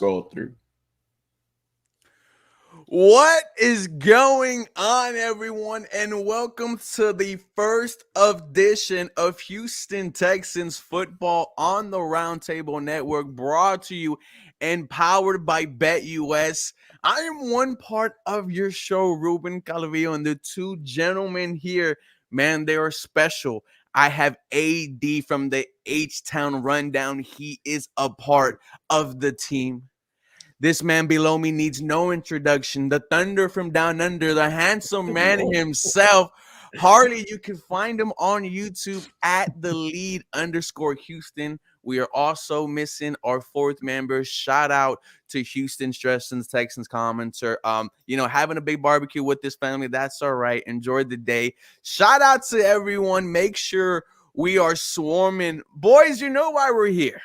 scroll through. What is going on, everyone? And welcome to the first edition of Houston Texans football on the Roundtable Network, brought to you and powered by BetUS. I am one part of your show, Ruben Calvillo, and the two gentlemen here, man, they are special. I have AD from the H-Town Rundown. He is a part of the team. This man below me needs no introduction. The Thunder from Down Under, the handsome man himself. Harley, you can find him on YouTube at the lead_Houston. We are also missing our fourth member. Shout out to Houston Stressins, Texans commenter. Having a big barbecue with this family, that's all right. Enjoy the day. Shout out to everyone. Make sure we are swarming. Boys, you know why we're here.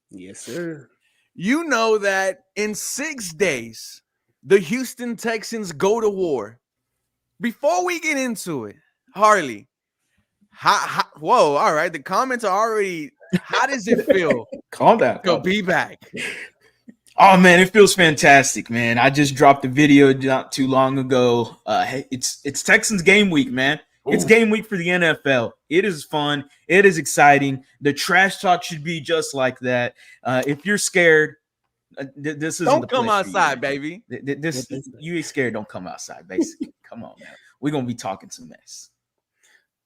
Yes, sir. You know that in 6 days, the Houston Texans go to war. Before we get into it, Harley, whoa, all right. The comments are already, how does it feel Calm down. to be back? Oh, man, it feels fantastic, man. I just dropped a video not too long ago. It's Texans game week, man. Ooh. It's game week for the NFL. It is fun. It is exciting. The trash talk should be just like that. If you're scared, this isn't don't the come place outside, for you, baby. You ain't scared. Don't come outside. Basically, come on, man. We're gonna be talking some mess.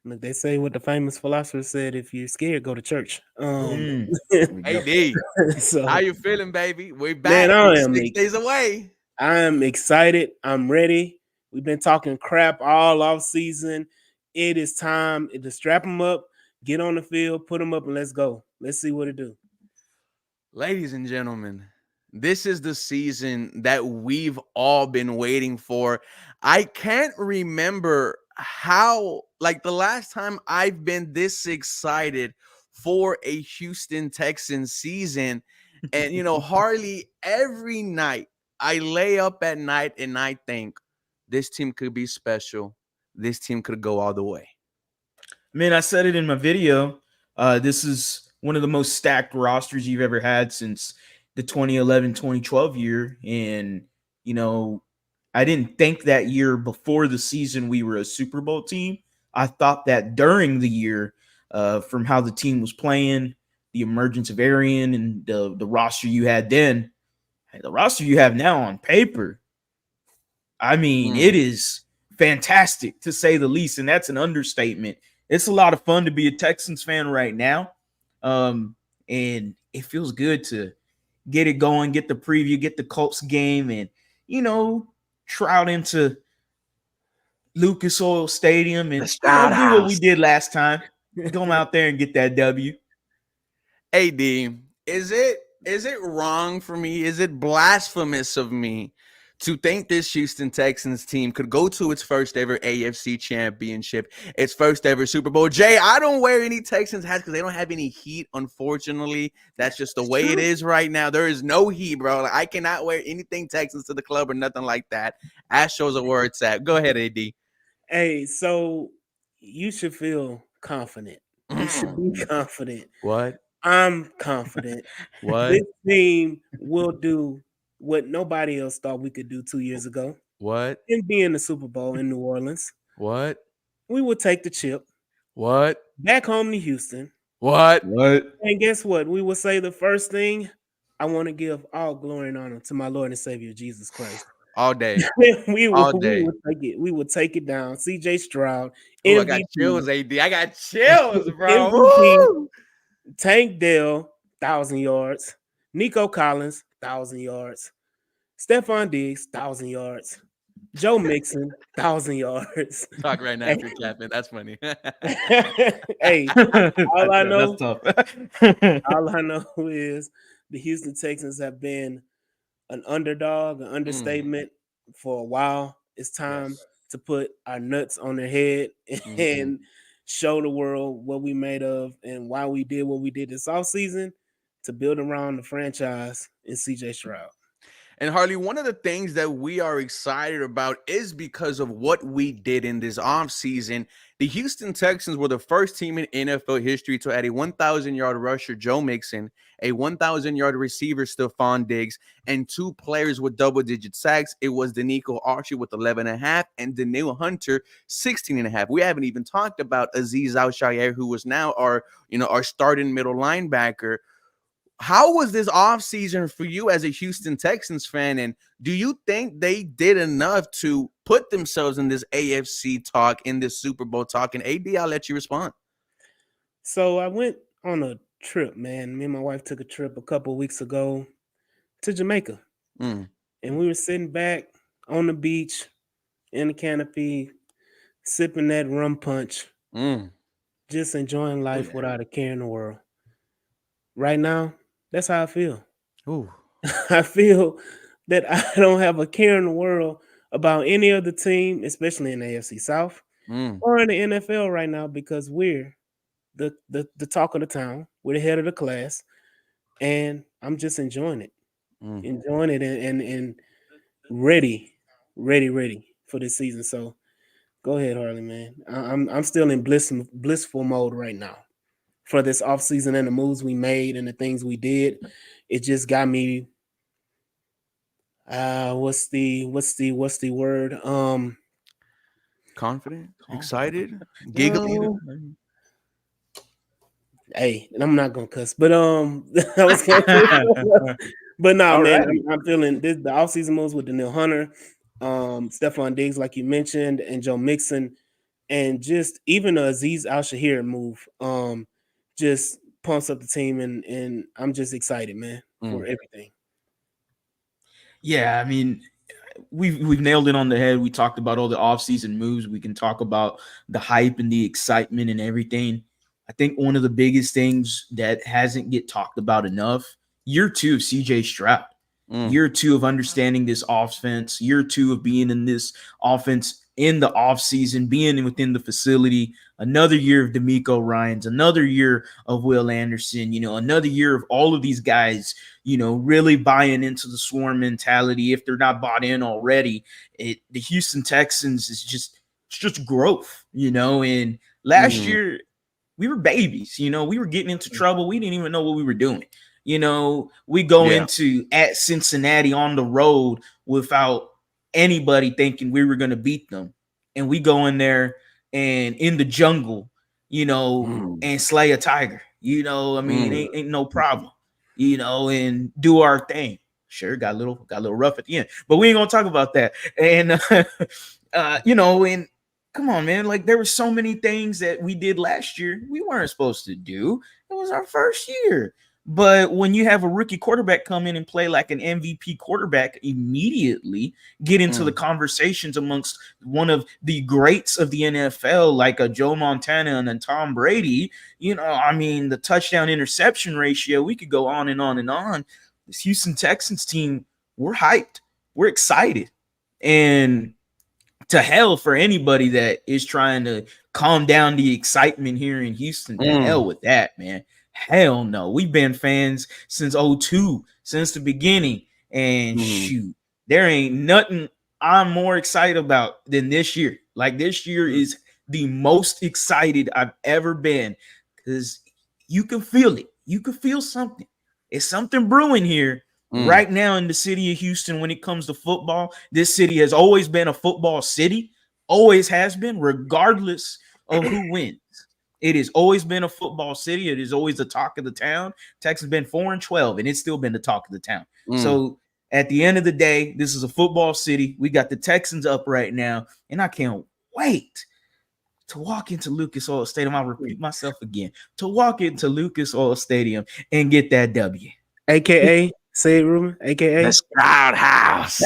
Look, they say what the famous philosopher said: if you're scared, go to church. AD, so, how you feeling, baby? We're back. Man, I am 6 days away. I am excited. I'm ready. We've been talking crap all off season. It is time to strap them up, get on the field, put them up, and let's go. Let's see what it do. Ladies and gentlemen, this is the season that we've all been waiting for. I can't remember how, the last time I've been this excited for a Houston Texans season. And, Harley, every night I lay up at night and I think this team could be special. This team could go all the way. Man, I said it in my video. This is one of the most stacked rosters you've ever had since the 2011-2012 year. And, I didn't think that year before the season we were a Super Bowl team. I thought that during the year, from how the team was playing, the emergence of Arian and the roster you had then, the roster you have now on paper, I mean, it is fantastic to say the least, and that's an understatement. It's a lot of fun to be a Texans fan right now, and it feels good to get it going, get the preview, get the Colts game, and, trout into Lucas Oil Stadium and do what we did last time. Go out there and get that W. AD, is it wrong for me? Is it blasphemous of me to think this Houston Texans team could go to its first ever AFC championship, its first ever Super Bowl? Jay, I don't wear any Texans hats because they don't have any heat, unfortunately. That's just the way it is right now. There is no heat, bro. I cannot wear anything Texans to the club or nothing like that. Astros are where it's at. Go ahead, AD. Hey, so you should feel confident. You should be confident. What? I'm confident. What? This team will do what nobody else thought we could do 2 years ago. What? And be in the Super Bowl in New Orleans. What? We will take the chip. What? Back home to Houston. What? And guess what? We will say the first thing, I want to give all glory and honor to my Lord and Savior, Jesus Christ. All day. We will take it. We will take it down. CJ Stroud. MVP. I got chills, AD. I got chills, bro. MVP, Tank Dell, 1,000 yards. Nico Collins, 1,000 yards. Stephon Diggs, 1,000 yards. Joe Mixon, 1,000 yards. Talk right now, you're clapping. That's funny. Hey, all I know is the Houston Texans have been an underdog, an understatement for a while. It's time to put our nuts on their head and show the world what we made of and why we did what we did this offseason to build around the franchise in CJ Stroud. And Harley, one of the things that we are excited about is because of what we did in this offseason. The Houston Texans were the first team in NFL history to add a 1,000-yard rusher, Joe Mixon, a 1,000-yard receiver, Stephon Diggs, and 2 players with double-digit sacks. It was Danico Archie with 11.5 and Daniil Hunter 16.5. We haven't even talked about Azeez Al-Shaair, who was now our starting middle linebacker. How was this offseason for you as a Houston Texans fan? And do you think they did enough to put themselves in this AFC talk, in this Super Bowl talk? And AD, I'll let you respond. So I went on a trip, man. Me and my wife took a trip a couple of weeks ago to Jamaica. And we were sitting back on the beach in the canopy, sipping that rum punch, just enjoying life without a care in the world. Right now, that's how I feel. Ooh. I feel that I don't have a care in the world about any other team, especially in the AFC South or in the NFL right now, because we're the talk of the town. We're the head of the class, and I'm just enjoying it, and ready for this season. So go ahead, Harley, man. I'm still in blissful mode right now for this offseason and the moves we made and the things we did. It just got me. What's the word? Confident, excited, giggling. Hey, and I'm not gonna cuss, but I was gonna but no, man, I'm feeling this. The offseason moves with Daniil Hunter, Stephon Diggs, like you mentioned, and Joe Mixon, and just even Azeez Al-Shaair move, just pumps up the team, and I'm just excited, man, for everything. Yeah, I mean, we've nailed it on the head. We talked about all the offseason moves. We can talk about the hype and the excitement and everything. I think one of the biggest things that hasn't get talked about enough, year 2 of CJ Stroud, year 2 of understanding this offense, year 2 of being in this offense in the offseason, being within the facility, another year of D'Amico Ryans, another year of Will Anderson, another year of all of these guys, really buying into the swarm mentality. If they're not bought in already, the Houston Texans is just growth, and last year we were babies, we were getting into trouble. We didn't even know what we were doing. We go into at Cincinnati on the road without anybody thinking we were going to beat them. And we go in there and in the jungle, and slay a tiger, ain't no problem, and do our thing. Sure, got a little rough at the end, but we ain't gonna talk about that. And and come on, man, like there were so many things that we did last year we weren't supposed to do. It was our first year. But when you have a rookie quarterback come in and play like an MVP quarterback, immediately get into the conversations amongst one of the greats of the NFL, like a Joe Montana and then Tom Brady, the touchdown interception ratio, we could go on and on and on. This Houston Texans team, we're hyped. We're excited. And to hell for anybody that is trying to calm down the excitement here in Houston. To hell with that, man. Hell no. We've been fans since 2002, since the beginning. And shoot, there ain't nothing I'm more excited about than this year. Like this year is the most excited I've ever been because you can feel it. You can feel something. It's something brewing here right now in the city of Houston when it comes to football. This city has always been a football city, always has been, regardless of who wins. It has always been a football city. It is always the talk of the town. Texas been 4-12, and it's still been the talk of the town. So at the end of the day, this is a football city. We got the Texans up right now, and I can't wait to walk into Lucas Oil Stadium. I'll repeat myself again. To walk into Lucas Oil Stadium and get that W. AKA, say it, Ruben, AKA the Stroud House.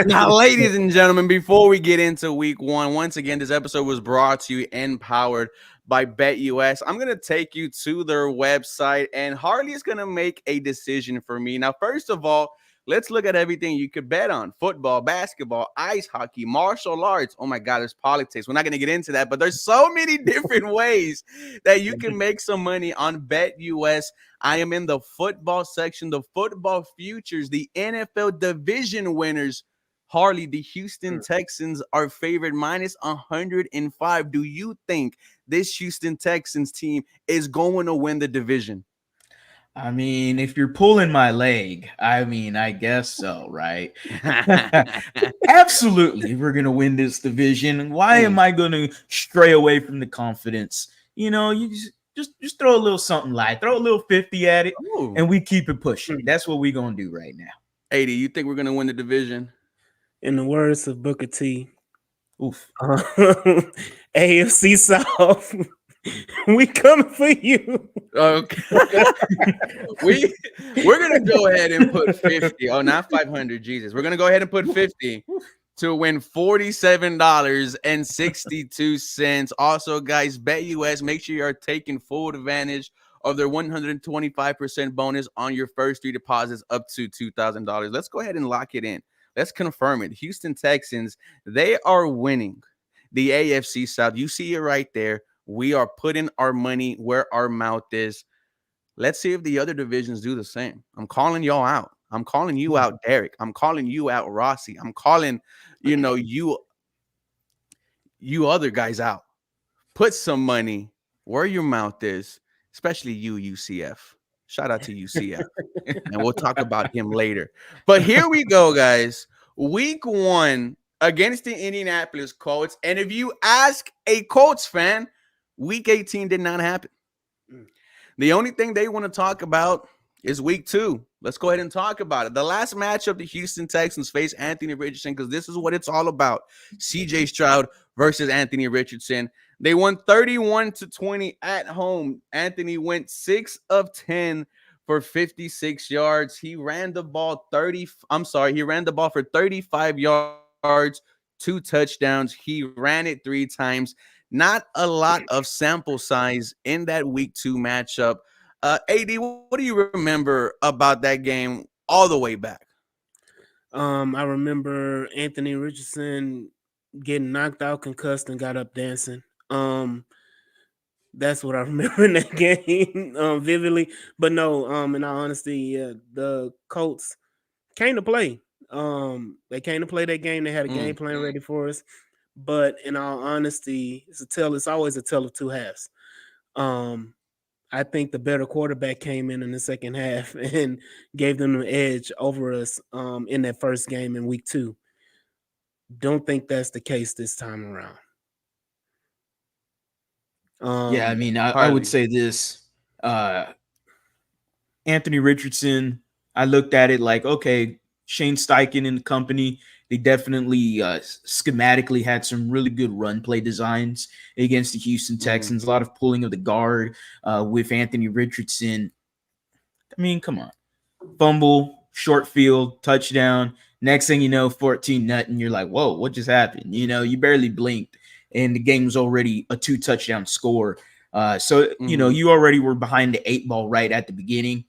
Now, ladies and gentlemen, before we get into week 1, once again, this episode was brought to you and powered by BetUS. I'm going to take you to their website, and Harley is going to make a decision for me. Now, first of all, let's look at everything you could bet on: football, basketball, ice hockey, martial arts. Oh my God, there's politics. We're not going to get into that, but there's so many different ways that you can make some money on Bet US. I am in the football section, the football futures, the NFL division winners. Harley, the Houston Texans are favored minus 105. Do you think this Houston Texans team is going to win the division? I mean, if you're pulling my leg, I mean, I guess so, right? Absolutely, we're gonna win this division. Why am I gonna stray away from the confidence? You know, you just throw a little something light, throw a little 50 at it, Ooh. and we keep it pushing. That's what we're gonna do right now. 80, you think we're gonna win the division? In the words of Booker T, Oof. AFC South, we coming for you. Okay. we're gonna go ahead and put 50. Oh, not 500. Jesus. We're gonna go ahead and put 50 to win $47.62. Also, guys, Bet US, make sure you are taking full advantage of their 125% bonus on your first 3 deposits up to $2,000. Let's go ahead and lock it in. Let's confirm it. Houston Texans, they are winning the AFC South. You see it right there. We are putting our money where our mouth is. Let's see if the other divisions do the same. I'm calling y'all out. I'm calling you out, Derek. I'm calling you out, Rossi. I'm calling, you other guys out. Put some money where your mouth is, especially you, UCF. Shout out to UCF. And we'll talk about him later. But here we go, guys. Week 1 against the Indianapolis Colts. And if you ask a Colts fan, Week 18 did not happen. The only thing they want to talk about is Week 2. Let's go ahead and talk about it. The last matchup, the Houston Texans face Anthony Richardson, because this is what it's all about. CJ Stroud versus Anthony Richardson. They won 31-20 at home. Anthony went 6 of 10 for 56 yards. He ran the ball he ran the ball for 35 yards, 2 touchdowns. He ran it 3 times. Not a lot of sample size in that Week 2 matchup. AD, what do you remember about that game all the way back? I remember Anthony Richardson getting knocked out, concussed, and got up dancing. That's what I remember in that game vividly. But no, in all honesty, the Colts came to play. They came to play that game. They had a game plan ready for us. But in all honesty, it's always a tale of 2 halves. I think the better quarterback came in the second half and gave them an edge over us in that first game in Week 2. Don't think that's the case this time around. Yeah, I mean, I would say this. Anthony Richardson, I looked at it like, okay, Shane Steichen and the company, they definitely schematically had some really good run play designs against the Houston Texans. A lot of pulling of the guard with Anthony Richardson. I mean, come on. Fumble, short field, touchdown. Next thing you know, 14-0. You're like, whoa, what just happened? You barely blinked, and the game was already a 2-touchdown score. You already were behind the 8 ball right at the beginning.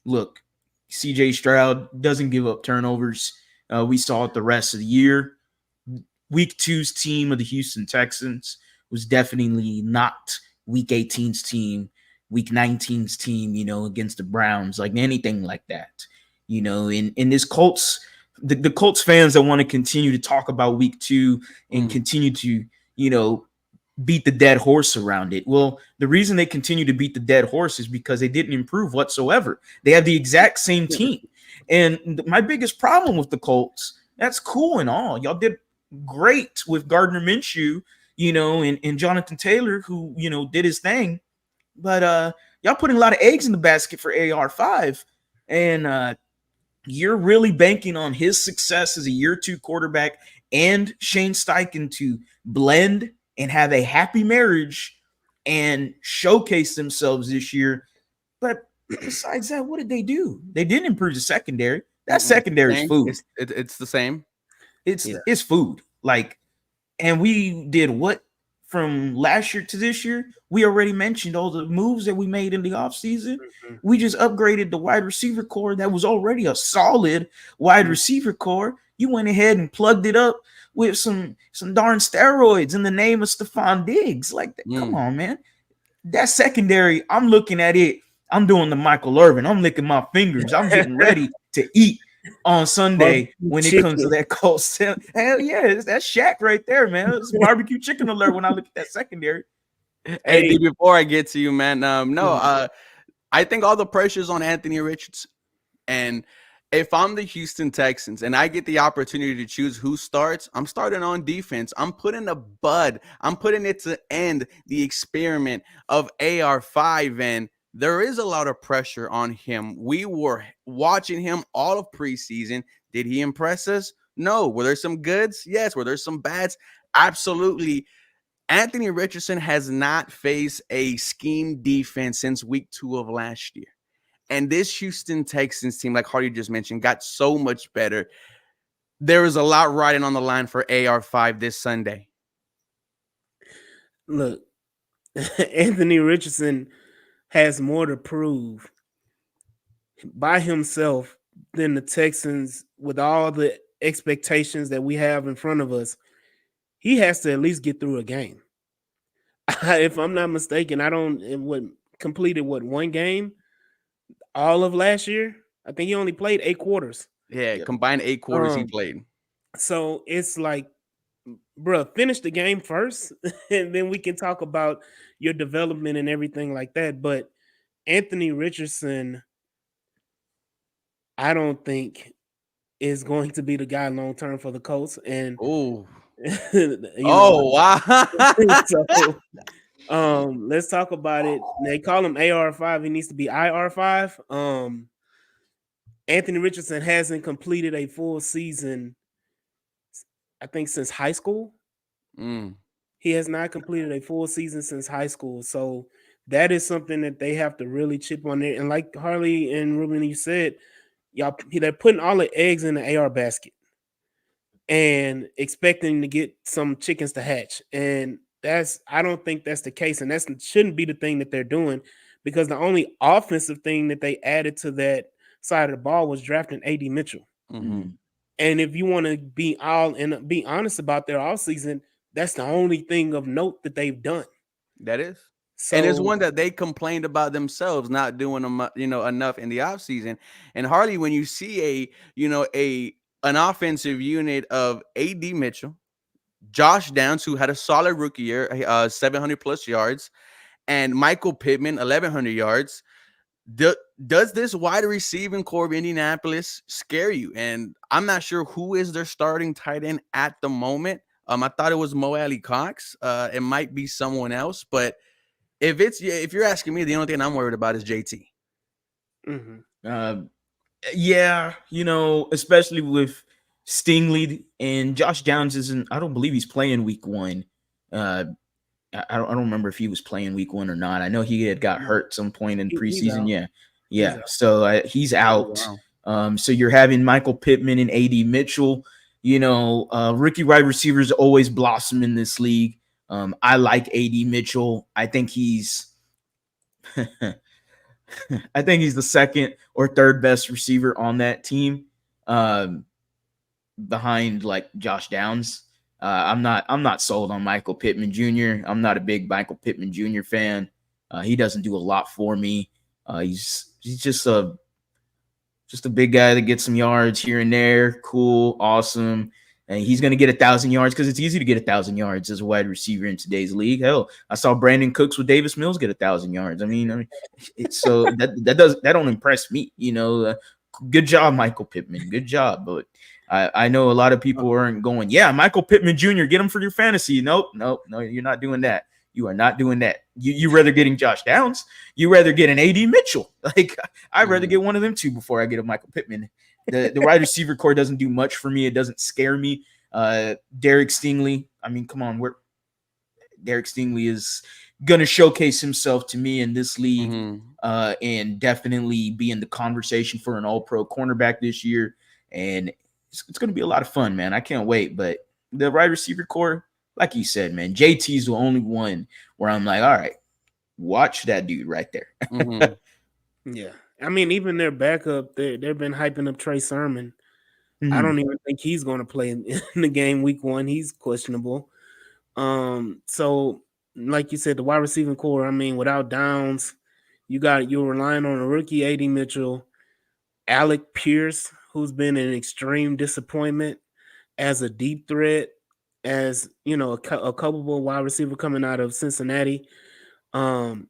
Look, CJ Stroud doesn't give up turnovers. We saw it the rest of the year. Week 2's team of the Houston Texans was definitely not Week 18's team, Week 19's team, against the Browns, like anything like that. In this Colts, the Colts fans that want to continue to talk about Week 2 and continue to, beat the dead horse around it. Well, the reason they continue to beat the dead horse is because they didn't improve whatsoever. They have the exact same team. And my biggest problem with the Colts, that's cool and all. Y'all did great with Gardner Minshew, and Jonathan Taylor, who, did his thing. But y'all putting a lot of eggs in the basket for AR5. And you're really banking on his success as a year 2 quarterback and Shane Steichen to blend and have a happy marriage and showcase themselves this year. But besides that, what did they do? They didn't improve the secondary. That secondary is food. It's the same. It's food. And we did what? from last year to this year, we already mentioned all the moves that we made in the offseason. Mhm. We just upgraded the wide receiver core that was already a solid wide Mhm. receiver core. You went ahead and plugged it up with some darn steroids in the name of Stephon Diggs. Like, come on, man. That secondary, I'm looking at it. I'm doing the Michael Irvin. I'm licking my fingers. I'm getting ready to eat on Sunday Barbecue when it comes to chicken. that Colts. Hell yeah, it's that Shaq right there, man. It's barbecue chicken alert when I look at that secondary. Hey, D, Hey, before I get to you, man, no, mhm. I think all the pressure's on Anthony Richardson. And if I'm the Houston Texans and I get the opportunity to choose who starts, I'm starting on defense. I'm putting a bud. I'm putting it to end the experiment of AR5. And there is a lot of pressure on him. We were watching him all of preseason. Did he impress us? No. Were there some goods? Yes. Were there some bads? Absolutely. Anthony Richardson has not faced a scheme defense since week 2 of last year. And this Houston Texans team, like Hardy just mentioned, got so much better. There is a lot riding on the line for AR5 this Sunday. Look, Anthony Richardson has more to prove by himself than the Texans with all the expectations that we have in front of us. He has to at least get through a game. If I'm not mistaken, I don't what completed one game all of last year. I think he only played 8 quarters. Yeah, Yep. combined 8 quarters he Um, played. so it's like, bro, finish the game first, and then we can talk about your development and everything like that. But Anthony Richardson, I don't think is going to be the guy long term for the Colts, and Oh, you know, oh, wow. so let's talk about it. They call him AR5. He needs to be IR5. Anthony Richardson hasn't completed a full season, I think, since high school. Mm. He has not completed a full season since high school. So that is something that they have to really chip on there. And like Harley and Ruben, you said, y'all they're putting all the eggs in the AR basket and expecting to get some chickens to hatch. And I don't think that's the case. And that shouldn't be the thing that they're doing, because the only offensive thing that they added to that side of the ball was drafting AD Mitchell. Mm-hmm. And if you want to be honest about their offseason, that's the only thing of note that they've done. That is. And it's So one that they complained about themselves not doing them, enough in the offseason. And Harley, when you see an offensive unit of AD Mitchell, Josh Downs, who had a solid rookie year, 700 plus yards, and Michael Pittman, 1,100 yards. Does this wide receiving core of Indianapolis scare you? And I'm not sure who is their starting tight end at the moment. I thought it was Mo Alley Cox. It might be someone else, but if you're asking me, the only thing I'm worried about is JT. Yeah, especially with Stingley and Josh Downs isn't. I don't believe he's playing week 1. I don't remember if he was playing week 1 or not. I know he had got hurt some point in he's preseason. out. Yeah, He's yeah. out. So he's out. Oh, wow. So you're having Michael Pittman and AD Mitchell. Rookie wide receivers always blossom in this league. I like AD Mitchell. I think he's the second or third best receiver on that team, behind like Josh Downs. I'm not sold on Michael Pittman Jr. I'm not a big Michael Pittman Jr. fan. He doesn't do a lot for me. He's just a big guy that gets some yards here and there. Cool, awesome. And he's going to get 1,000 yards because it's easy to get 1,000 yards as a wide receiver in today's league. Hell, I saw Brandon Cooks with Davis Mills get 1,000 yards. I mean, it's so that don't impress me. Good job, Michael Pittman. Good job, but I know a lot of people aren't going, yeah, Michael Pittman Jr., get him for your fantasy. Nope, you're not doing that. You are not doing that. You rather getting Josh Downs. You rather get an AD Mitchell. Like, I'd rather get one of them two before I get a Michael Pittman. The wide receiver core doesn't do much for me. It doesn't scare me. Derek Stingley, I mean, come on. Derek Stingley is going to showcase himself to me in this league, and definitely be in the conversation for an all-pro cornerback this year. And it's going to be a lot of fun, man. I can't wait. But the wide receiver core, like you said, man, JT's the only one where I'm like, all right, watch that dude right there. Mm-hmm. Yeah. I mean, even their backup, they've been hyping up Trey Sermon. I Mhm. don't even think he's going to play in the game week 1. He's questionable. So like you said, the wide receiving core, I mean, without Downs, you're relying on a rookie AD Mitchell, Alec Pierce, who's been an extreme disappointment as a deep threat, as you know, a culpable wide receiver coming out of Cincinnati. Um,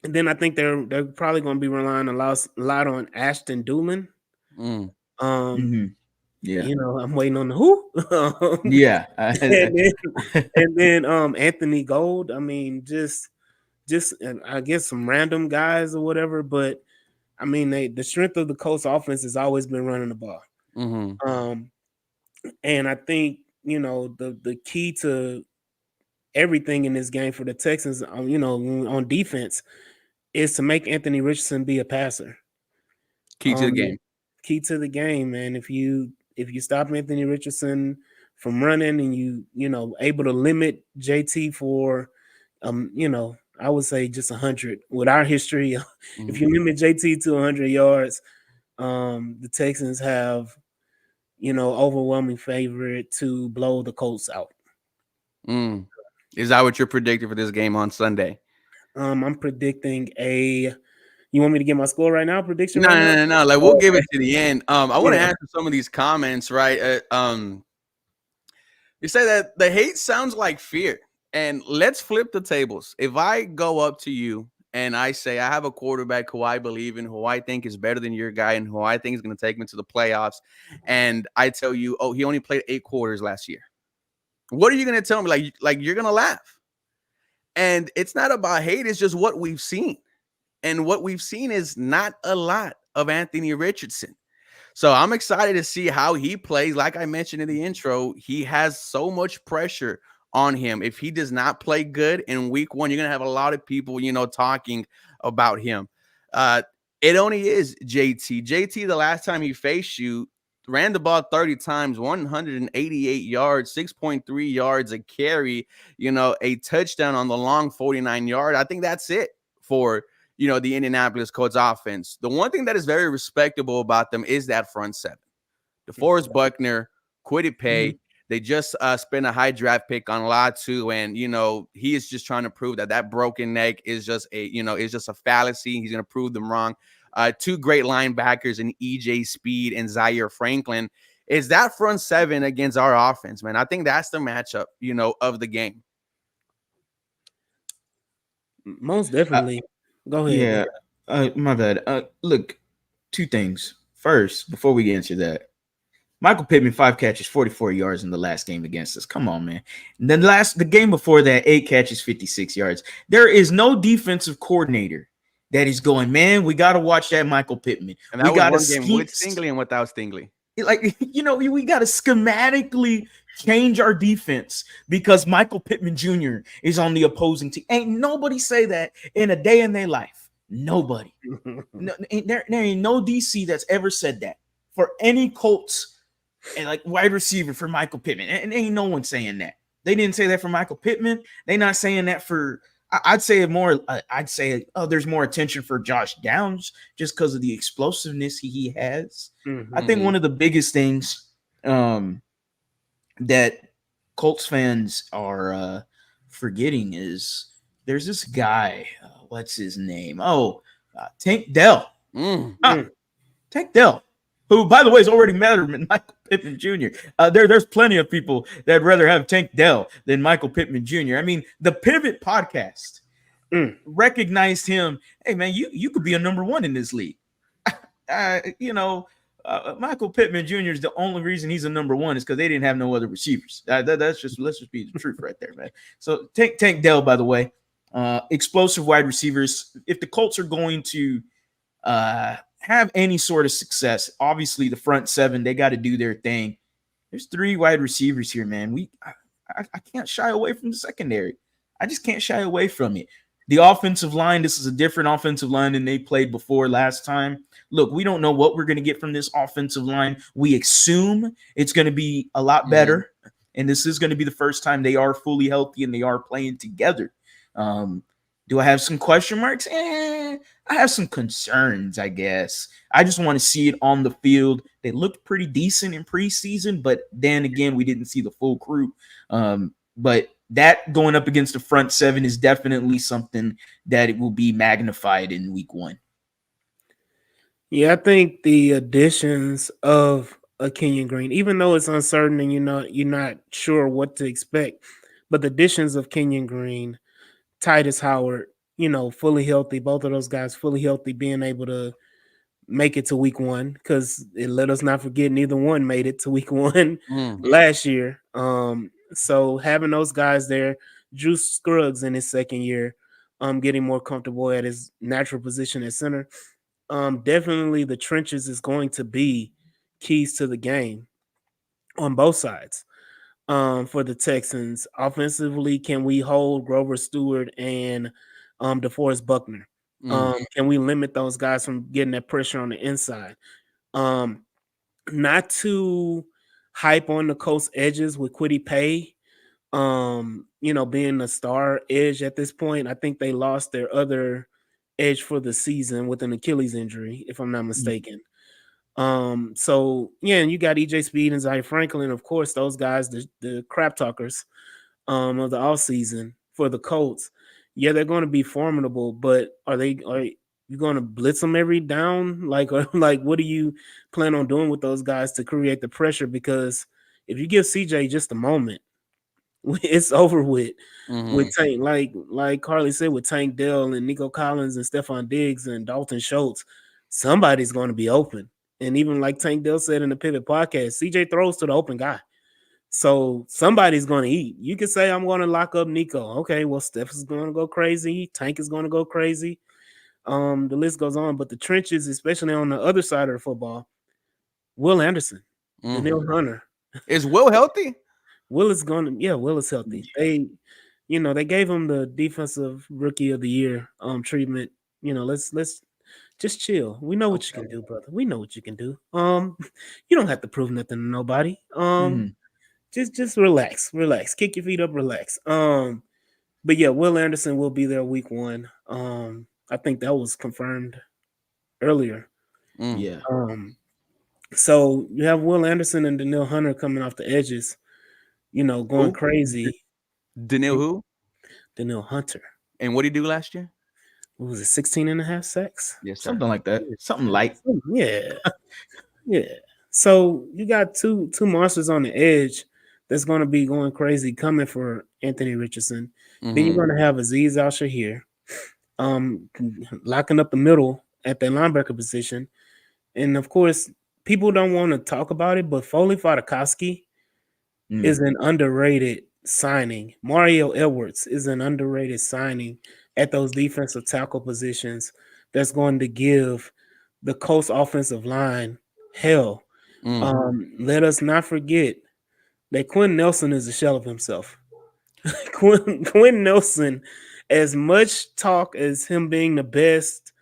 and then I think they're probably going to be relying a lot on Ashton Doolin. Mm. Um, Mhm. Yeah. you know, I'm waiting on the who. Yeah. and then Anthony Gold. I mean, just I guess some random guys or whatever, but I mean the strength of the Colts offense has always been running the ball. Mm-hmm. And I think the key to everything in this game for the Texans, on defense, is to make Anthony Richardson be a passer. Key to the game. Key to the game, man. If you stop Anthony Richardson from running and able to limit JT for I would say just 100 with our history. Mm-hmm. If you limit JT to 100 yards, the Texans have overwhelming favorite to blow the Colts out. Mm. Is that what you're predicting for this game on Sunday? I'm predicting you want me to get my score right now? Prediction No, right no, now? no, no. Like we'll give it to the end. I want to Yeah. answer some of these comments, right? You say that the hate sounds like fear, and let's flip the tables. If I go up to you and I say I have a quarterback who I believe in, who I think is better than your guy, and who I think is going to take me to the playoffs, and I tell you, oh, he only played 8 quarters last year. What are you going to tell me? Like you're going to laugh. And it's not about hate. It's just what we've seen. And what we've seen is not a lot of Anthony Richardson. So I'm excited to see how he plays. Like I mentioned in the intro, he has so much pressure on him. If he does not play good in week 1, you're going to have a lot of people, talking about him. It only is JT. JT, the last time he faced you, ran the ball 30 times, 188 yards, 6.3 yards a carry, a touchdown on the long 49-yard. I think that's it for the Indianapolis Colts offense. The one thing that is very respectable about them is that front 7. DeForest Buckner, Kwity Paye. They just spent a high draft pick on Latu, and he is just trying to prove that broken neck is just a fallacy. He's going to prove them wrong. 2 great linebackers in EJ Speed and Zaire Franklin. Is that front 7 against our offense, man? I think that's the matchup, of the game. Most definitely. Go ahead. Yeah. My bad. Look, 2 things. First, before we get into that, Michael Pittman, 5 catches, 44 yards in the last game against us. Come on, man. And then the game before that, 8 catches, 56 yards. There is no defensive coordinator that is going, man, we got to watch that Michael Pittman. And that we got was one game with Stingley and without Stingley. Like, we got to schematically change our defense because Michael Pittman Jr. is on the opposing team. Ain't nobody say that in a day in their life. Nobody. No, there ain't no DC that's ever said that for any Colts and like wide receiver for Michael Pittman. And ain't no one saying that. They didn't say that for Michael Pittman. They not saying that for, I'd say more, there's more attention for Josh Downs just because of the explosiveness he has. I think one of the biggest things that Colts fans are forgetting is there's this guy, what's his name? Tank Dell. Tank Dell, who, by the way, is already better than Michael Pittman Jr. There's plenty of people that'd rather have Tank Dell than Michael Pittman Jr. I mean, the Pivot podcast recognized him. Hey, man, you could be a number 1 in this league. Michael Pittman Jr. is the only reason he's a number 1 is because they didn't have no other receivers. Let's just be the truth right there, man. So Tank Dell, by the way, explosive wide receivers. If the Colts are going to have any sort of success, obviously the front 7, they got to do their thing. There's 3 wide receivers here, man. I can't shy away from the secondary. I just can't shy away from it. The offensive line, this is a different offensive line than they played before last time. Look, we don't know what we're going to get from this offensive line. We assume it's going to be a lot better. and this is going to be the first time they are fully healthy and they are playing together. Do I have some question marks? I have some concerns, I guess. I just want to see it on the field. They looked pretty decent in preseason, but then again, we didn't see the full crew. But that going up against the front seven is definitely something that it will be magnified in week 1. Yeah, I think the additions of a Kenyon Green, even though it's uncertain and you're not sure what to expect, but the additions of Kenyon Green, Titus Howard, fully healthy, both of those guys fully healthy, being able to make it to week 1, because it let us not forget neither one made it to week 1 last year. So having those guys there, Juice Scruggs in his second year, getting more comfortable at his natural position at center. Definitely the trenches is going to be keys to the game on both sides. For the Texans, offensively, can we hold Grover Stewart and DeForest Buckner? Can we limit those guys from getting that pressure on the inside? Not to hype on the Colts edges with Kwity Paye, being a star edge at this point. I think they lost their other edge for the season with an Achilles injury, if I'm not mistaken. So yeah, and you got EJ Speed and Zay Franklin, of course, those guys, the crap talkers of the offseason for the Colts. Yeah, they're going to be formidable, but are you going to blitz them every down? Like, or, like, what do you plan on doing with those guys to create the pressure? Because if you give CJ just a moment, it's over with. With Tank, like Carly said, with Tank Dell and Nico Collins and Stephon Diggs and Dalton Schultz, somebody's going to be open. And even like Tank Dell said in the Pivot podcast, CJ throws to the open guy. So somebody's going to eat. You could say, I'm going to lock up Nico. Okay, well, Steph is going to go crazy. Tank is going to go crazy. The list goes on. But the trenches, especially on the other side of the football, Will Anderson, Danielle Hunter. Is Will healthy? Will is healthy. They gave him the defensive rookie of the year treatment. Let's just chill. We know what you can do, brother. We know what you can do. You don't have to prove nothing to nobody. Just relax. Kick your feet up, relax. But yeah, Will Anderson will be there week 1. I think that was confirmed earlier. Yeah. So you have Will Anderson and Danielle Hunter coming off the edges, going crazy. Danielle who? Danielle Hunter. And what did he do last year? What was it, 16 and a half sacks? Yes, sir. Something like that. Something light. Yeah. Yeah. So you got two monsters on the edge that's going to be going crazy coming for Anthony Richardson. Then you're going to have Aziz Al-Shahir locking up the middle at that linebacker position. And of course, people don't want to talk about it, but Foley Fatukasi is an underrated signing. Mario Edwards is an underrated signing at those defensive tackle positions that's going to give the Colts offensive line hell. Let us not forget that Quinn Nelson is a shell of himself. Quinn Nelson, as much talk as him being the best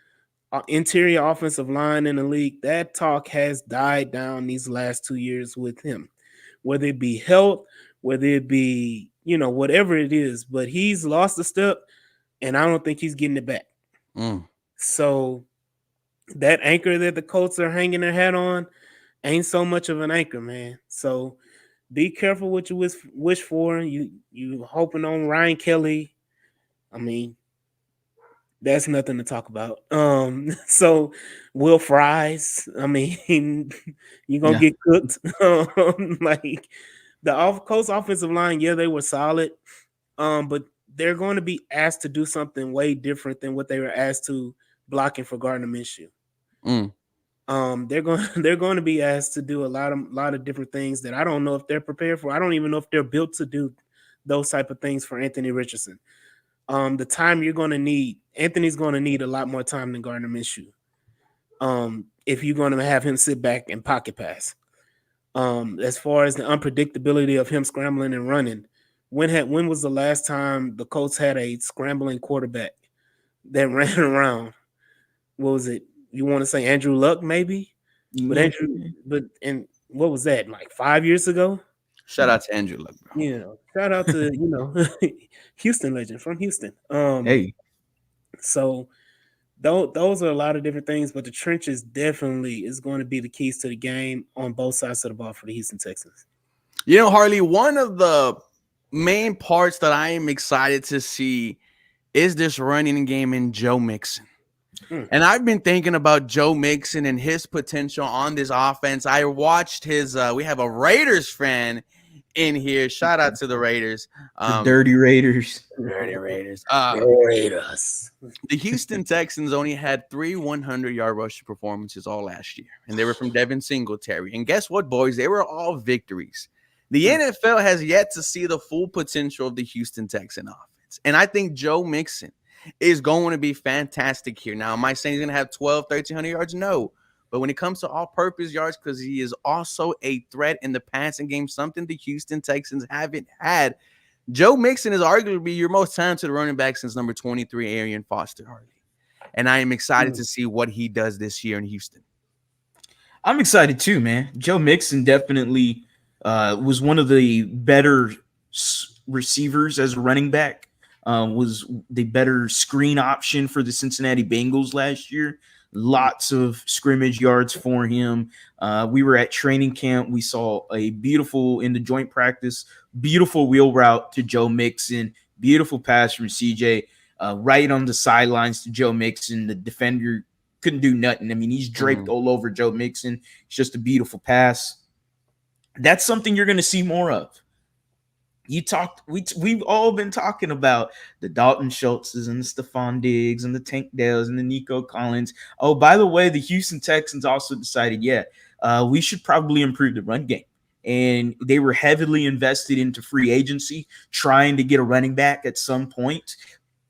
interior offensive line in the league, that talk has died down these last 2 years with him. Whether it be health, whether it be, whatever it is, but he's lost a step, and I don't think he's getting it back. So that anchor that the Colts are hanging their hat on ain't so much of an anchor, man. So be careful what you wish for. You hoping on Ryan Kelly. I mean, that's nothing to talk about. So Will Fries, I mean, you're gonna get cooked. Like the Colts offensive line, yeah, they were solid. But they're going to be asked to do something way different than what they were asked to blocking for Gardner Minshew. They're going to be asked to do a lot of different things that I don't know if they're prepared for. I don't even know if they're built to do those type of things for Anthony Richardson. The time you're going to need, Anthony's going to need a lot more time than Gardner Minshew. If you're going to have him sit back and pocket pass. As far as the unpredictability of him scrambling and running, when was the last time the Colts had a scrambling quarterback that ran around? What was it? You want to say Andrew Luck, maybe? But and what was that, like 5 years ago? Shout out to Andrew Luck, bro. Shout out to Houston legend from Houston. Hey, So those are a lot of different things, but the trenches definitely is going to be the keys to the game on both sides of the ball for the Houston Texans. Harley, one of the main parts that I am excited to see is this running game in Joe Mixon. And I've been thinking about Joe Mixon and his potential on this offense. I watched his we have a Raiders fan in here. Shout out to the Raiders. the Dirty Raiders. Dirty Raiders. Raiders. The Houston Texans only had 3 100-yard rushing performances all last year, and they were from Devin Singletary. And guess what, boys? They were all victories. The NFL has yet to see the full potential of the Houston Texan offense. And I think Joe Mixon is going to be fantastic here. Now, am I saying he's going to have 1,300 yards? No. But when it comes to all-purpose yards, because he is also a threat in the passing game, something the Houston Texans haven't had, Joe Mixon is arguably your most talented running back since number 23, Arian Foster, Harley. And I am excited to see what he does this year in Houston. I'm excited too, man. Joe Mixon definitely was one of the better receivers as a running back. Was the better screen option for the Cincinnati Bengals last year. Lots of scrimmage yards for him. We were at training camp. We saw a beautiful, in the joint practice, beautiful wheel route to Joe Mixon. Beautiful pass from CJ. Right on the sidelines to Joe Mixon. The defender couldn't do nothing. I mean, he's draped all over Joe Mixon. It's just a beautiful pass. That's something you're going to see more of. We've all been talking about the Dalton Schultzes and the Stephon Diggs and the Tank Dales and the Nico Collins. Oh, by the way, the Houston Texans also decided, we should probably improve the run game. And they were heavily invested into free agency, trying to get a running back at some point.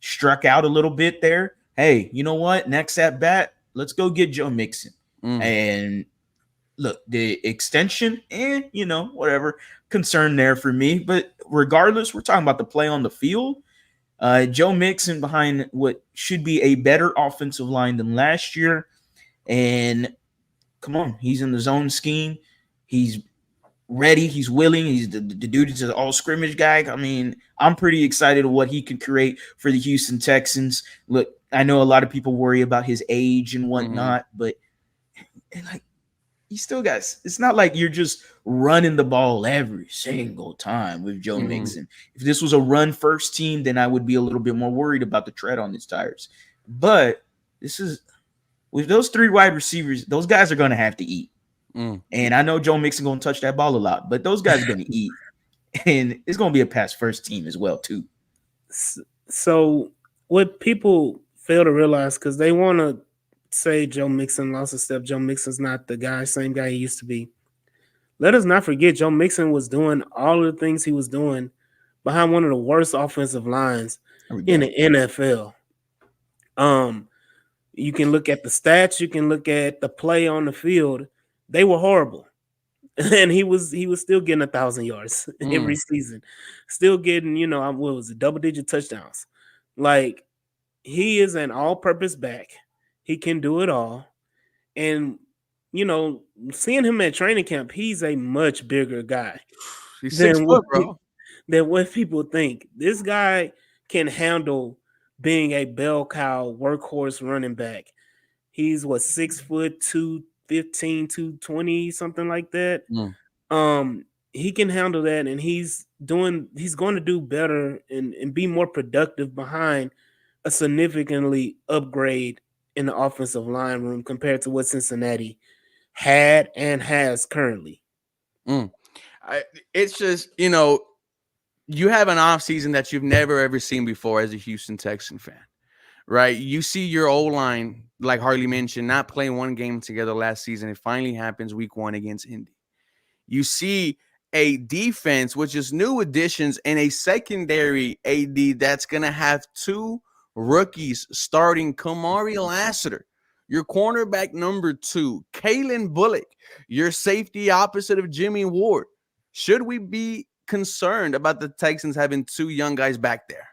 Struck out a little bit there. Hey, you know what? Next at bat, let's go get Joe Mixon. And look, the extension and, whatever concern there for me. But regardless, we're talking about the play on the field. Joe Mixon behind what should be a better offensive line than last year. And come on, he's in the zone scheme. He's ready. He's willing. He's the dude is an all scrimmage guy. I mean, I'm pretty excited of what he can create for the Houston Texans. Look, I know a lot of people worry about his age and whatnot, but he still got, it's not like you're just running the ball every single time with Joe Mixon. If this was a run first team, then I would be a little bit more worried about the tread on his tires. But this is, with those 3 wide receivers, those guys are going to have to eat. And I know Joe Mixon going to touch that ball a lot, but those guys are going to eat. And it's going to be a pass first team as well, too. So what people fail to realize, because they want to say Joe Mixon lost a step. Joe Mixon's not the same guy he used to be. Let us not forget Joe Mixon was doing all of the things he was doing behind one of the worst offensive lines in the NFL. You can look at the stats, you can look at the play on the field. They were horrible. And he was still getting 1,000 yards every season. Still getting, double-digit touchdowns. Like, he is an all-purpose back. He can do it all. And, seeing him at training camp, he's a much bigger guy. He's 6 foot, bro. Than what people think. This guy can handle being a bell cow workhorse running back. He's 6 foot 215, 220, something like that. He can handle that, and he's going to do better and be more productive behind a significantly upgrade in the offensive line room compared to what Cincinnati had and has currently. It's just, you have an offseason that you've never ever seen before as a Houston Texan fan, right? You see your O-line, like Harley mentioned, not playing one game together last season. It finally happens week 1 against Indy. You see a defense, which is new additions, and a secondary AD that's going to have 2 rookies starting. Kamari Lassiter, your cornerback number 2, Kalen Bullock, your safety opposite of Jimmy Ward. Should we be concerned about the Texans having 2 young guys back there?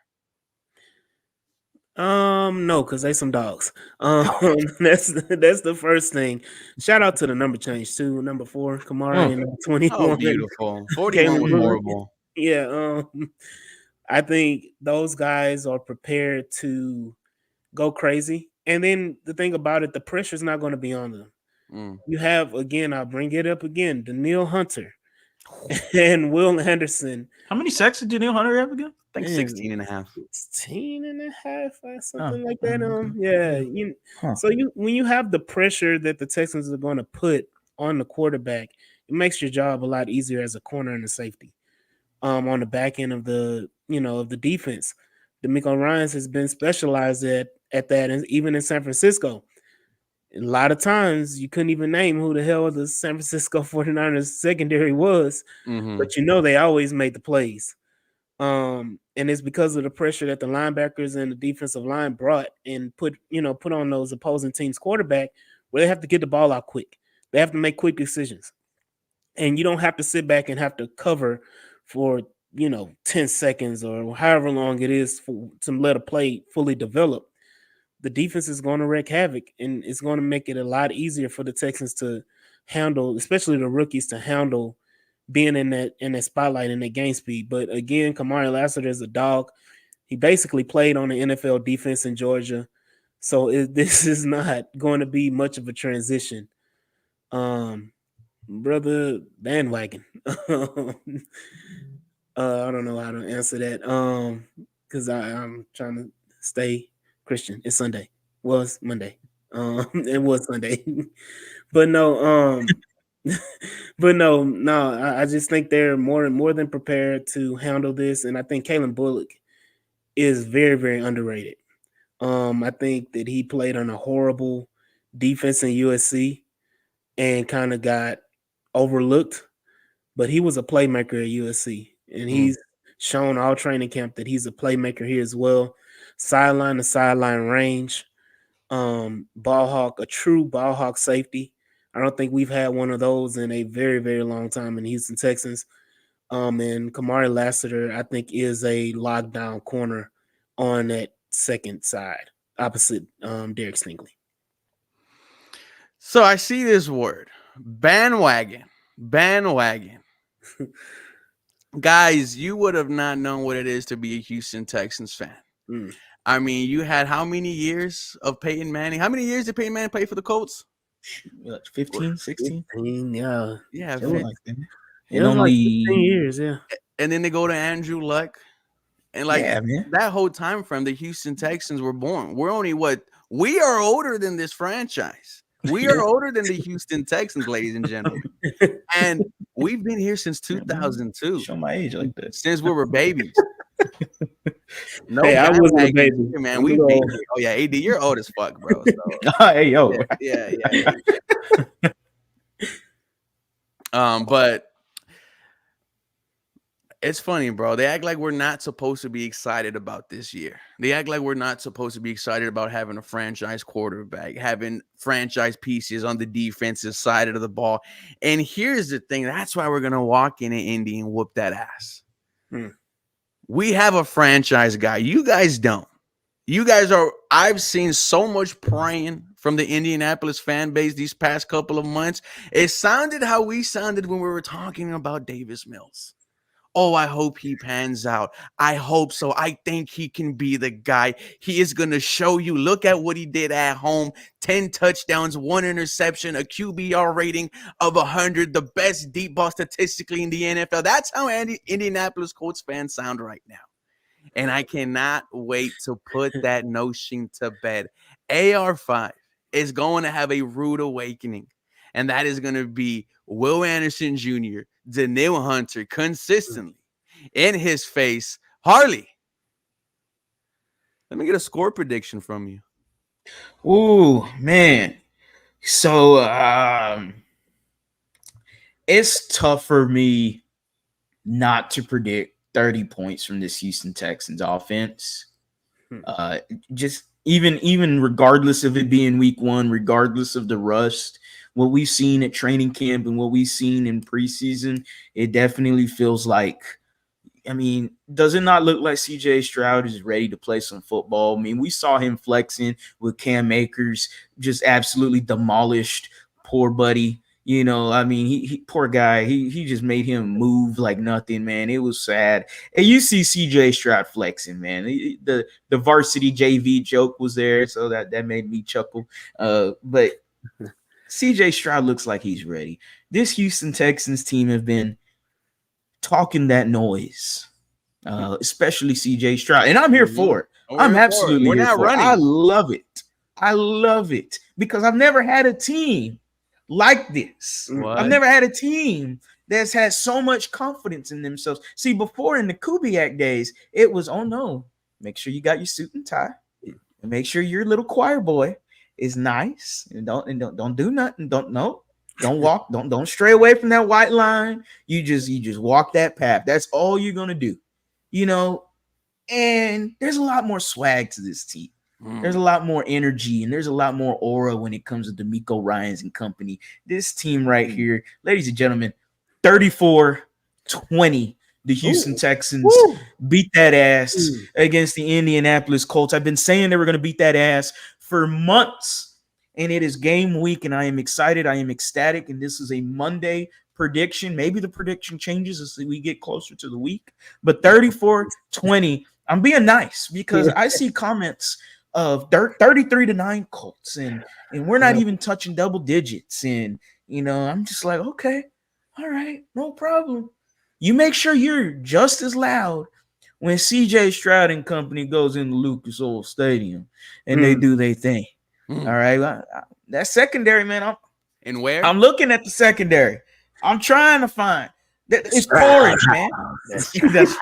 No, because they some dogs. That's the first thing. Shout out to the number change too. Number 4, Kamara, Oh, and Oh, 21, beautiful. 41 Kalen was Moore. horrible. Yeah, I think those guys are prepared to go crazy. And then the thing about it, the pressure is not going to be on them. Mm. You have, again, I'll bring it up again, Daniil Hunter and Will Anderson. how many sacks did Daniil Hunter have again? I think Man, 16 and a half. 16 and a half or something Oh, like that. okay. Yeah. Huh. So when you have the pressure that the Texans are going to put on the quarterback, it makes your job a lot easier as a corner and a safety. On the back end of the defense. D'Amico Ryans has been specialized at that, and even in San Francisco. A lot of times you couldn't even name who the hell the San Francisco 49ers secondary was, Mm-hmm. but they always made the plays. And it's because of the pressure that the linebackers and the defensive line brought and put on those opposing teams' quarterback, where they have to get the ball out quick. They have to make quick decisions. And you don't have to sit back and have to cover for 10 seconds or however long it is to let a play fully develop. The defense is going to wreak havoc, and it's going to make it a lot easier for the Texans to handle, especially the rookies, to handle being in that spotlight in that game speed. But again, Kamari Lassiter is a dog. He basically played on the NFL defense in Georgia, so this is not going to be much of a transition. Brother bandwagon. I don't know how to answer that. Because I'm trying to stay Christian. It's Sunday. Was Monday. It was Sunday. But no, no. I just think they're more than prepared to handle this, and I think Kalen Bullock is very, very underrated. I think that he played on a horrible defense in USC and kind of got overlooked, but he was a playmaker at USC, and he's shown all training camp that he's a playmaker here as well. Sideline to sideline range, ball hawk, a true ball hawk safety. I don't think we've had one of those in a very, very long time in Houston Texans. And Kamari Lassiter, I think, is a lockdown corner on that second side, opposite Derek Stingley. So I see this word, bandwagon. Bandwagon. Guys, you would have not known what it is to be a Houston Texans fan. Mm. I mean, you had how many years of Peyton Manning? How many years did Peyton Manning play for the Colts? 15, 16? 15, yeah. Yeah, Something like that. It And was like only 15 years, yeah. and then they go to Andrew Luck. And like yeah, man. that whole time frame, the Houston Texans were born. We're only we are older than this franchise. We are older than the Houston Texans, ladies and gentlemen. And we've been here since 2002. Show my age like that. Since we were babies. No, Hey, I wasn't a baby. here, man. We've been here. Oh yeah, AD, you're old as fuck, bro. So, Hey, yo. yeah. But it's funny, bro. They act like we're not supposed to be excited about this year. They act like we're not supposed to be excited about having a franchise quarterback, having franchise pieces on the defensive side of the ball. And here's the thing. That's why we're going to walk in Indy and whoop that ass. We have a franchise guy. You guys don't. You guys are, I've seen so much praying from the Indianapolis fan base these past couple of months. It sounded how we sounded when we were talking about Davis Mills. Oh, I hope he pans out. I hope so. I think he can be the guy. He is going to show you. Look at what he did at home. 10 touchdowns, 1 interception, a QBR rating of 100, the best deep ball statistically in the NFL. That's how Indianapolis Colts fans sound right now. And I cannot wait to put that notion to bed. AR5 is going to have a rude awakening. And that is going to be Will Anderson Jr., Daniil Hunter consistently in his face. Harley, let me get a score prediction from you. Ooh, man. So it's tough for me not to predict 30 points from this Houston Texans offense. Just even regardless of it being week 1, regardless of the rust, what we've seen at training camp and what we've seen in preseason, it definitely feels like I mean, does it not look like CJ Stroud is ready to play some football? I mean, we saw him flexing with Cam Akers, just absolutely demolished poor buddy. You know, I mean, he poor guy. He just made him move like nothing, man. It was sad. And you see CJ Stroud flexing, man. The varsity JV joke was there, so that made me chuckle. But CJ Stroud looks like he's ready. This Houston Texans team have been talking that noise, especially CJ Stroud. And I'm here for it. I'm absolutely here for it. I love it. I love it because I've never had a team like this. What? I've never had a team that's had so much confidence in themselves. See, before in the Kubiak days, it was, oh no, make sure you got your suit and tie, and make sure your little choir boy is nice, and don't do nothing. Don't walk, don't stray away from that white line. You just walk that path. That's all you're gonna do, you know. And there's a lot more swag to this team. There's a lot more energy and there's a lot more aura when it comes to D'Amico Ryans and company. This team right here, ladies and gentlemen, 34-20. The Houston Texans beat that ass against the Indianapolis Colts. I've been saying they were going to beat that ass for months, and it is game week, and I am excited. I am ecstatic, and this is a Monday prediction. Maybe the prediction changes as we get closer to the week, but 34-20. I'm being nice because I see comments of 33-9 Colts, and we're not even touching double digits. And, you know, I'm just like, okay, all right, no problem. You make sure you're just as loud when CJ Stroud and company goes into Lucas Oil Stadium and they do their thing. All right. That secondary, man. And where? I'm looking at the secondary. I'm trying to find that. It's porridge, man. That's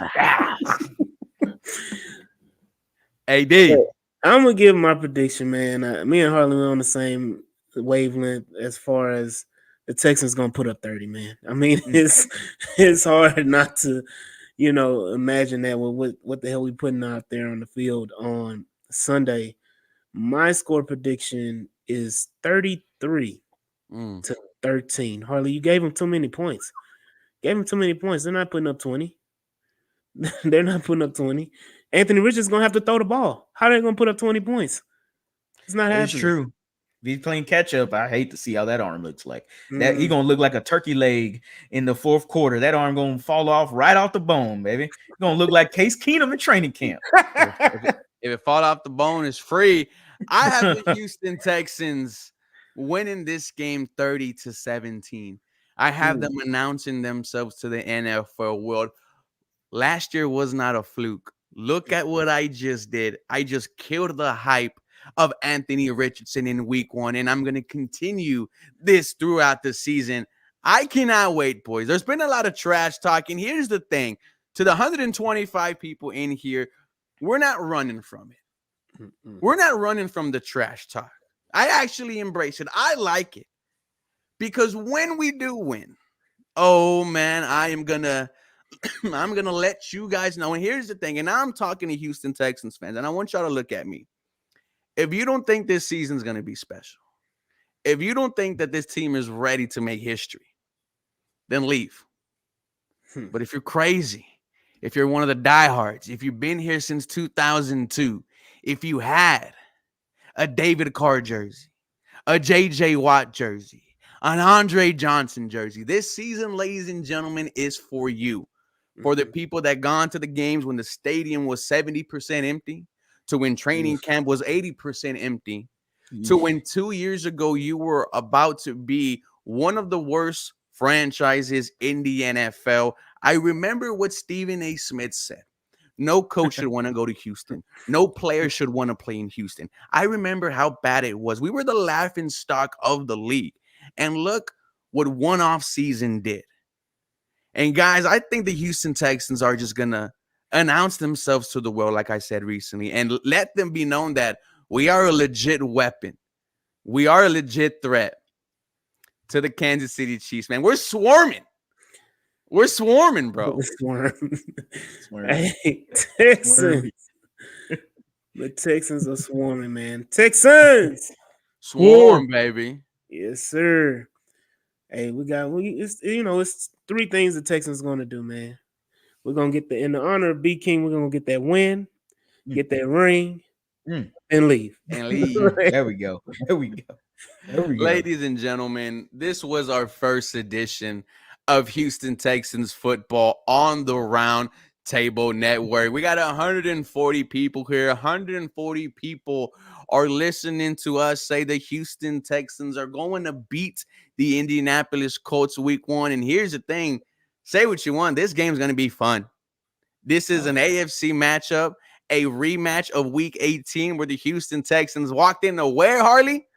AD. I'm gonna give my prediction, man. Me and Harley are on the same wavelength as far as the Texans gonna put up 30, man. I mean, it's hard not to, you know, imagine that with what the hell we putting out there on the field on Sunday. My score prediction is 33 to 13. Harley, you gave them too many points. They're not putting up 20. They're not putting up 20. Anthony Richards is going to have to throw the ball. How are they going to put up 20 points? It's not happening. It's true. If he's playing catch up, I hate to see how that arm looks like. That he's going to look like a turkey leg in the fourth quarter. That arm going to fall off right off the bone, baby. It's going to look like Case Keenum in training camp. If it fall off the bone, it's free. I have the Houston Texans winning this game 30-17. I have them announcing themselves to the NFL world. Last year was not a fluke. Look at what I just did. I just killed the hype of Anthony Richardson in week 1, and I'm going to continue this throughout the season. I cannot wait, boys. There's been a lot of trash talking. Here's the thing. To the 125 people in here, we're not running from it. We're not running from the trash talk. I actually embrace it. I like it. Because when we do win, oh, man, I'm going to let you guys know. And here's the thing. And I'm talking to Houston Texans fans, and I want y'all to look at me. If you don't think this season's going to be special, if you don't think that this team is ready to make history, then leave. But if you're crazy, if you're one of the diehards, if you've been here since 2002, if you had a David Carr jersey, a J.J. Watt jersey, an Andre Johnson jersey, this season, ladies and gentlemen, is for you. For the people that gone to the games when the stadium was 70% empty, to when training camp was 80% empty, to when 2 years ago you were about to be one of the worst franchises in the NFL. I remember what Stephen A. Smith said. No coach should want to go to Houston. No player should want to play in Houston. I remember how bad it was. We were the laughing stock of the league. And look what one off season did. And guys, I think the Houston Texans are just going to announce themselves to the world, like I said recently, and let them be known that we are a legit weapon. We are a legit threat to the Kansas City Chiefs, man. We're swarming. We're swarming, bro. Hey, Texans. The Texans are swarming, man. Texans. Swarm, baby. Yes, sir. Hey, it's 3 things the Texans going to do, man. We're gonna get in the honor of B King. We're gonna get that win, Mm. get that ring, Mm. and leave. And leave. There we go. There we go. There we go. Ladies and gentlemen, this was our first edition of Houston Texans football on the Round Table Network. We got 140 people here. 140 people are listening to us say the Houston Texans are going to beat the Indianapolis Colts week 1. And here's the thing, say what you want, this game's going to be fun. This is an AFC matchup, a rematch of week 18 where the Houston Texans walked into where, Harley?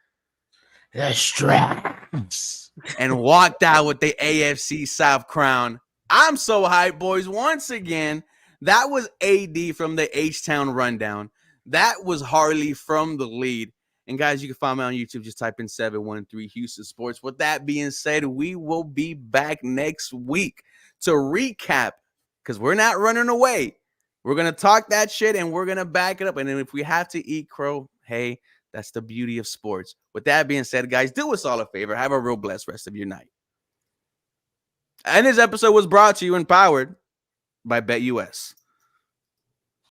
The straps. And walked out with the AFC South crown. I'm so hyped, boys. Once again, that was AD from the H-Town Rundown. That was Harley from the lead. And guys, you can find me on YouTube. Just type in 713 Houston Sports. With that being said, we will be back next week to recap, because we're not running away. We're going to talk that shit and we're going to back it up. And then if we have to eat crow, hey, that's the beauty of sports. With that being said, guys, do us all a favor. Have a real blessed rest of your night. And this episode was brought to you and powered by BetUS.